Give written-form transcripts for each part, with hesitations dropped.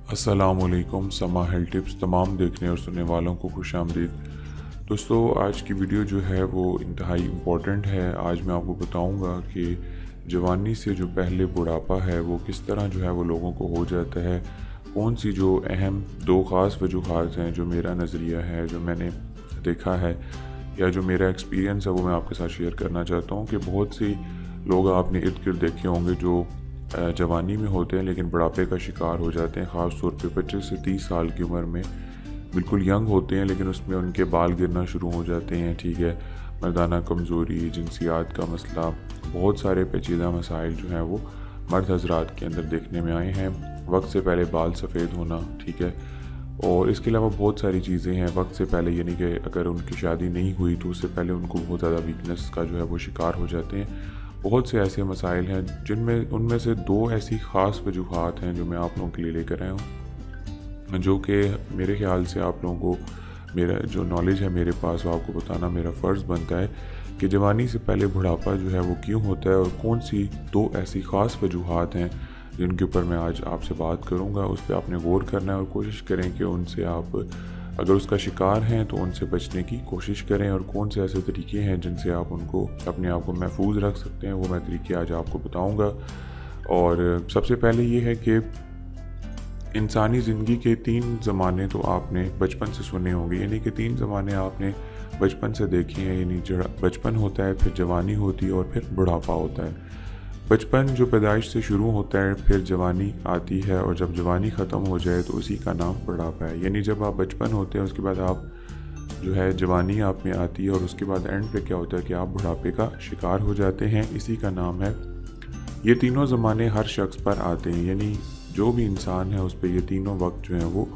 अस्सलामुअलैकुम। समा health tips तमाम देखने और सुनने वालों को खुश आमदीद। दोस्तों, आज की वीडियो जो है वो इंतहाई इम्पोर्टेंट है। आज मैं आपको बताऊंगा कि जवानी से जो पहले बुढ़ापा है वो किस तरह जो है वो लोगों को हो जाता है। कौन सी जो अहम दो ख़ास वजूहात हैं, जो मेरा नज़रिया है, जो मैंने देखा है या जो मेरा एक्सपीरियंस है, वो मैं आपके साथ शेयर करना चाहता हूँ। कि बहुत सी लोग आपने इर्द गिर्द देखे होंगे जो जवानी में होते हैं लेकिन बुढ़ापे का शिकार हो जाते हैं। ख़ास तौर पे 25 से 30 साल की उम्र में बिल्कुल यंग होते हैं लेकिन उसमें उनके बाल गिरना शुरू हो जाते हैं। ठीक है, मर्दाना कमज़ोरी, जिनसियात का मसला, बहुत सारे पेचीदा मसाइल जो हैं वो मर्द हजरात के अंदर देखने में आए हैं। वक्त से पहले बाल सफ़ेद होना, ठीक है, और इसके अलावा बहुत सारी चीज़ें हैं। वक्त से पहले यानी कि अगर उनकी शादी नहीं हुई तो उससे पहले उनको बहुत ज़्यादा वीकनेस का जो है वो शिकार हो जाते हैं। बहुत से ऐसे मसाइल हैं जिनमें उनमें से दो ऐसी ख़ास वजूहात हैं जो मैं आप लोगों के लिए लेकर आया हूँ, जो कि मेरे ख्याल से आप लोगों को, मेरा जो नॉलेज है मेरे पास, वो आपको बताना मेरा फ़र्ज़ बनता है कि जवानी से पहले बुढ़ापा जो है वो क्यों होता है और कौन सी दो ऐसी ख़ास वजूहात हैं जिनके ऊपर मैं आज आपसे बात करूँगा। उस पर आपने गौर करना है और कोशिश करें कि उनसे आप अगर उसका शिकार हैं तो उनसे बचने की कोशिश करें, और कौन से ऐसे तरीके हैं जिनसे आप उनको अपने आप को महफूज रख सकते हैं, वो मैं तरीके आज आपको बताऊंगा। और सबसे पहले ये है कि इंसानी ज़िंदगी के 3 ज़माने तो आपने बचपन से सुने होंगे, यानी कि 3 ज़माने आपने बचपन से देखे हैं। यानी बचपन होता है, फिर जवानी होती है और फिर बुढ़ापा होता है। बचपन जो पैदाइश से शुरू होता है, फिर जवानी आती है, और जब जवानी ख़त्म हो जाए तो उसी का नाम बुढ़ापा है। यानी जब आप बचपन होते हैं उसके बाद आप जो है जवानी आप में आती है और उसके बाद एंड पे क्या होता है कि आप बुढ़ापे का शिकार हो जाते हैं। इसी का नाम है, ये तीनों ज़माने हर शख्स पर आते हैं। यानी जो भी इंसान है उस पर ये तीनों वक्त जो हैं वो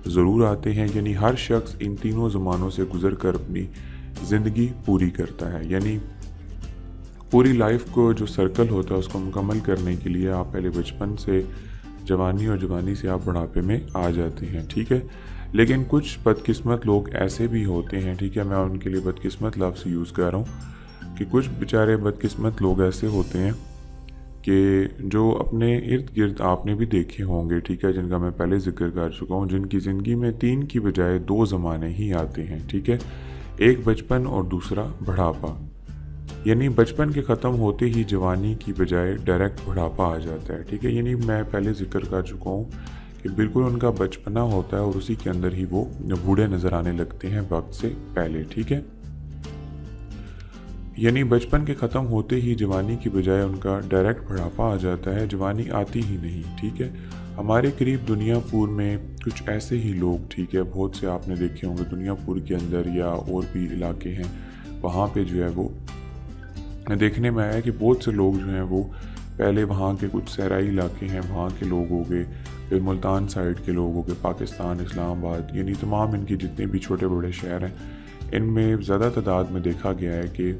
ज़रूर आते हैं। यानी हर शख्स इन तीनों ज़मानों से गुज़र कर अपनी ज़िंदगी पूरी करता है। यानी पूरी लाइफ को जो सर्कल होता है उसको मुकम्मल करने के लिए आप पहले बचपन से जवानी और जवानी से आप बुढ़ापे में आ जाते हैं। ठीक है, लेकिन कुछ बदकिस्मत लोग ऐसे भी होते हैं, ठीक है, मैं उनके लिए बदकिस्मत लफ्ज़ यूज़ कर रहा हूँ कि कुछ बेचारे बदकिस्मत लोग ऐसे होते हैं कि जो अपने इर्द गिर्द आपने भी देखे होंगे, ठीक है, जिनका मैं पहले जिक्र कर चुका हूँ, जिनकी ज़िंदगी में 3 की बजाय 2 ज़माने ही आते हैं। ठीक है, एक बचपन और दूसरा बुढ़ापा। यानी बचपन के ख़त्म होते ही जवानी की बजाय डायरेक्ट बुढ़ापा आ जाता है। ठीक है, यानी मैं पहले जिक्र कर चुका हूँ कि बिल्कुल उनका बचपना होता है और उसी के अंदर ही वो बूढ़े नज़र आने लगते हैं वक्त से पहले। ठीक है, यानी बचपन के ख़त्म होते ही जवानी की बजाय उनका डायरेक्ट बुढ़ापा आ जाता है, जवानी आती ही नहीं। ठीक है, हमारे करीब दुनियापुर में कुछ ऐसे ही लोग, ठीक है, बहुत से आपने देखे होंगे दुनियापुर के अंदर या और भी इलाके हैं, वहाँ पे जो है वो देखने में आया कि बहुत से लोग जो हैं वो पहले वहाँ के कुछ सहराई इलाके हैं वहाँ के लोग हो गए, फिर मुल्तान साइड के लोग हो गए, पाकिस्तान, इस्लामाबाद, यानी तमाम इनके जितने भी छोटे बड़े शहर हैं, इनमें ज़्यादा तादाद में देखा गया है कि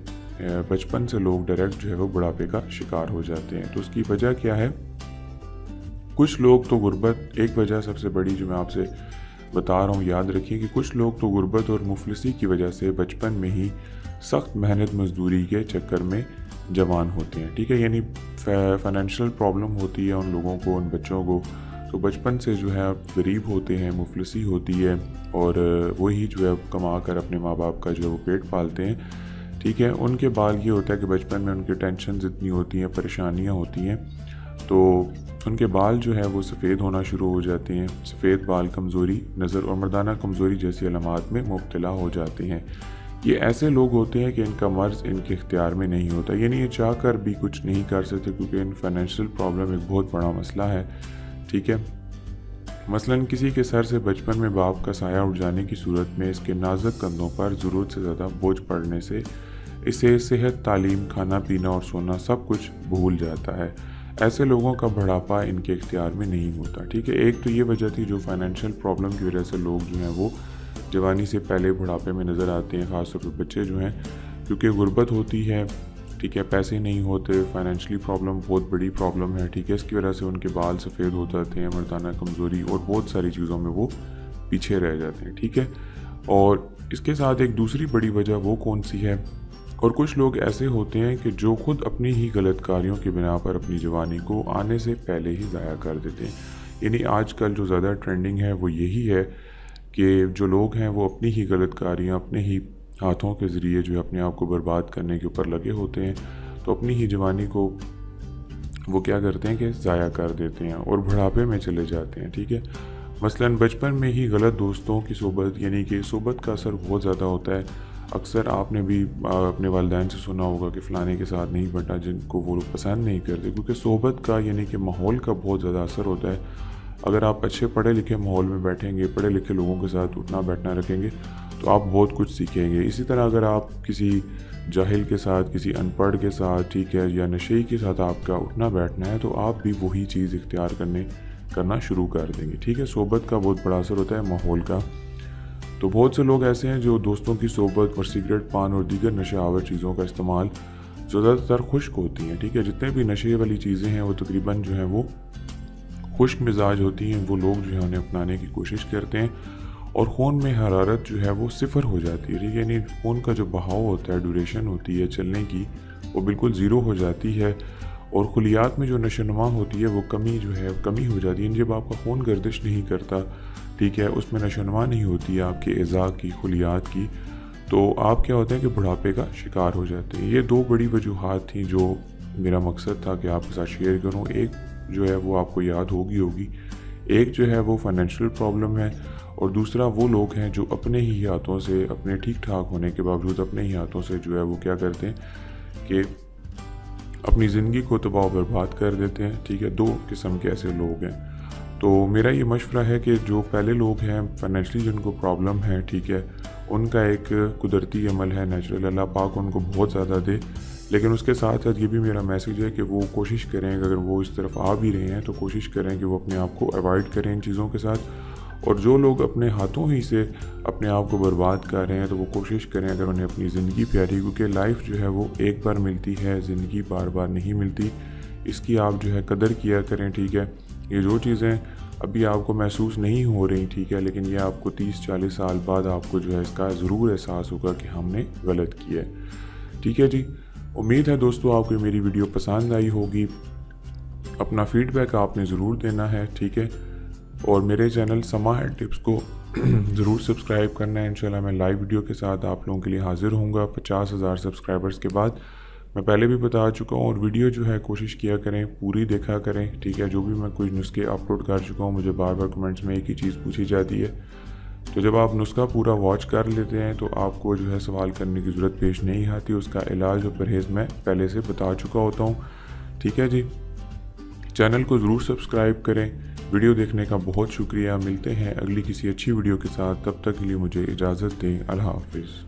बचपन से लोग डायरेक्ट जो है वो बुढ़ापे का शिकार हो जाते हैं। तो उसकी वजह क्या है? कुछ लोग तो गुर्बत, एक वजह सबसे बड़ी जो मैं आपसे बता रहा हूँ, याद रखिए कि कुछ लोग तो गुर्बत और मुफलिसी की वजह से बचपन में ही सख्त मेहनत मजदूरी के चक्कर में जवान होते हैं। ठीक है, यानी फाइनेंशियल प्रॉब्लम होती है उन लोगों को, उन बच्चों को, तो बचपन से जो है गरीब होते हैं, मुफलिसी होती है, और वही जो है कमा कर अपने माँ बाप का जो है वो पेट पालते हैं। ठीक है, उनके बाद ये होता है कि बचपन में उनकी टेंशन इतनी होती हैं, परेशानियाँ होती हैं, तो उनके बाल जो है वो सफ़ेद होना शुरू हो जाते हैं। सफ़ेद बाल कमज़ोरी, नज़र और मर्दाना कमज़ोरी जैसी अलामात में मुब्तला हो जाते हैं। ये ऐसे लोग होते हैं कि इनका मर्ज़ इनके इख्तियार में नहीं होता, यानी ये चाह कर भी कुछ नहीं कर सकते क्योंकि इन फाइनेंशियल प्रॉब्लम एक बहुत बड़ा मसला है। ठीक है, मसलन किसी के सर से बचपन में बाप का साया उड़ जाने की सूरत में इसके नाजुक कंधों पर ज़रूरत से ज़्यादा बोझ पड़ने से इसे सेहत, तालीम, खाना पीना और सोना सब कुछ भूल जाता है। ऐसे लोगों का बुढ़ापा इनके इख्तियार में नहीं होता। ठीक है, एक तो ये वजह थी जो फाइनेंशियल प्रॉब्लम की वजह से लोग जो हैं वो जवानी से पहले बुढ़ापे में नज़र आते हैं, ख़ासतौर पर बच्चे जो हैं, क्योंकि गुर्बत होती है, ठीक है, पैसे नहीं होते, फाइनेंशियली प्रॉब्लम बहुत बड़ी प्रॉब्लम है। ठीक है, इसकी वजह से उनके बाल सफ़ेद हो जाते हैं, मर्दाना कमज़ोरी और बहुत सारी चीज़ों में वो पीछे रह जाते हैं। ठीक है, और इसके साथ एक दूसरी बड़ी वजह वो कौन सी है? और कुछ लोग ऐसे होते हैं कि जो खुद अपनी ही गलत कार्यों की बिना पर अपनी जवानी को आने से पहले ही ज़ाया कर देते हैं। یعنی آج کل جو زیادہ ٹرینڈنگ ہے وہ یہی ہے کہ جو لوگ ہیں وہ اپنی ہی غلط کاریاں اپنے ہی ہاتھوں کے ذریعے جو ہے اپنے آپ کو برباد کرنے کے اوپر لگے ہوتے ہیں، تو اپنی ہی جوانی کو وہ کیا کرتے ہیں کہ ضائع کر دیتے ہیں اور بڑھاپے میں چلے جاتے ہیں، ٹھیک ہے۔ مثلاً بچپن میں ہی غلط دوستوں کی صحبت، یعنی کہ صحبت کا اثر بہت زیادہ ہوتا ہے۔ اکثر آپ نے بھی اپنے والدین سے سنا ہوگا کہ فلانے کے ساتھ نہیں بیٹھا، جن کو وہ لوگ پسند نہیں کرتے، کیونکہ صحبت کا یعنی کہ ماحول کا بہت زیادہ اثر ہوتا ہے۔ اگر آپ اچھے پڑھے لکھے ماحول میں بیٹھیں گے، پڑھے لکھے لوگوں کے ساتھ اٹھنا بیٹھنا رکھیں گے، تو آپ بہت کچھ سیکھیں گے۔ اسی طرح اگر آپ کسی جاہل کے ساتھ، کسی ان پڑھ کے ساتھ، ٹھیک ہے، یا نشئی کے ساتھ آپ کا اٹھنا بیٹھنا ہے، تو آپ بھی وہی چیز اختیار کرنا شروع کر دیں گے، ٹھیک ہے۔ صحبت کا بہت بڑا اثر ہوتا ہے ماحول کا۔ تو بہت سے لوگ ایسے ہیں جو دوستوں کی صحبت اور سگریٹ، پان اور دیگر نشہ آور چیزوں کا استعمال جو زیادہ تر خشک ہوتی ہیں، ٹھیک ہے۔ جتنے بھی نشے والی چیزیں ہیں وہ تقریباً جو ہیں وہ خشک مزاج ہوتی ہیں، وہ لوگ جو ہے انہیں اپنانے کی کوشش کرتے ہیں اور خون میں حرارت جو ہے وہ صفر ہو جاتی ہے، ٹھیک ہے۔ یعنی خون کا جو بہاؤ ہوتا ہے، ڈیوریشن ہوتی ہے چلنے کی، وہ بالکل زیرو ہو جاتی ہے، اور خلیات میں جو نشو نما ہوتی ہے وہ کمی ہو جاتی ہے۔ جب آپ کا خون گردش نہیں کرتا، ٹھیک ہے، اس میں نشو نما نہیں ہوتی ہے آپ کے اعضاء کی، خلیات کی، تو آپ کیا ہوتا ہے کہ بڑھاپے کا شکار ہو جاتے ہیں۔ یہ دو بڑی وجوہات تھیں جو میرا مقصد تھا کہ آپ کے ساتھ شیئر کروں۔ ایک جو ہے وہ آپ کو یاد ہوگی، ایک جو ہے وہ فائنینشیل پرابلم ہے، اور دوسرا وہ لوگ ہیں جو اپنے ہی ہاتھوں سے، اپنے ٹھیک ٹھاک ہونے کے باوجود اپنے ہی ہاتھوں سے جو ہے وہ کیا کرتے ہیں کہ اپنی زندگی کو تباہ و برباد کر دیتے ہیں، ٹھیک ہے۔ دو قسم کے ایسے لوگ ہیں۔ تو میرا یہ مشورہ ہے کہ جو پہلے لوگ ہیں فائنینشلی جن کو پرابلم ہے، ٹھیک ہے، ان کا ایک قدرتی عمل ہے، نیچرل، اللہ پاک ان کو بہت زیادہ دے، لیکن اس کے ساتھ ساتھ یہ بھی میرا میسیج ہے کہ وہ کوشش کریں، اگر وہ اس طرف آ بھی رہے ہیں تو کوشش کریں کہ وہ اپنے آپ کو اوائڈ کریں ان چیزوں کے ساتھ، اور جو لوگ اپنے ہاتھوں ہی سے اپنے آپ کو برباد کر رہے ہیں تو وہ کوشش کریں اگر انہیں اپنی زندگی پیاری، کیونکہ لائف جو ہے وہ ایک بار ملتی ہے، زندگی بار بار نہیں ملتی، اس کی آپ جو ہے قدر کیا کریں، ٹھیک ہے۔ یہ جو چیزیں ابھی آپ کو محسوس نہیں ہو رہی، ٹھیک ہے، لیکن یہ آپ کو 30-40 سال بعد آپ کو جو ہے اس کا ضرور احساس ہوگا کہ ہم نے غلط کیا ہے، ٹھیک ہے جی۔ امید ہے دوستو آپ کو میری ویڈیو پسند آئی ہوگی، اپنا فیڈ بیک آپ نے ضرور دینا ہے، ٹھیک ہے، اور میرے چینل سما ہیلتھ ٹپس کو ضرور سبسکرائب کرنا ہے۔ انشاءاللہ میں لائیو ویڈیو کے ساتھ آپ لوگوں کے لیے حاضر ہوں گا 50,000 سبسکرائبرز کے بعد۔ میں پہلے بھی بتا چکا ہوں، اور ویڈیو جو ہے کوشش کیا کریں پوری دیکھا کریں، ٹھیک ہے۔ جو بھی میں کوئی نسخے اپلوڈ کر چکا ہوں، مجھے بار بار کمنٹس میں ایک ہی چیز پوچھی جاتی ہے، تو جب آپ نسخہ پورا واچ کر لیتے ہیں تو آپ کو جو ہے سوال کرنے کی ضرورت پیش نہیں آتی، اس کا علاج اور پرہیز میں پہلے سے بتا چکا ہوتا ہوں، ٹھیک ہے جی۔ چینل کو ضرور سبسکرائب کریں۔ ویڈیو دیکھنے کا بہت شکریہ، ملتے ہیں اگلی کسی اچھی ویڈیو کے ساتھ، تب تک کے لیے مجھے اجازت دیں، اللہ حافظ۔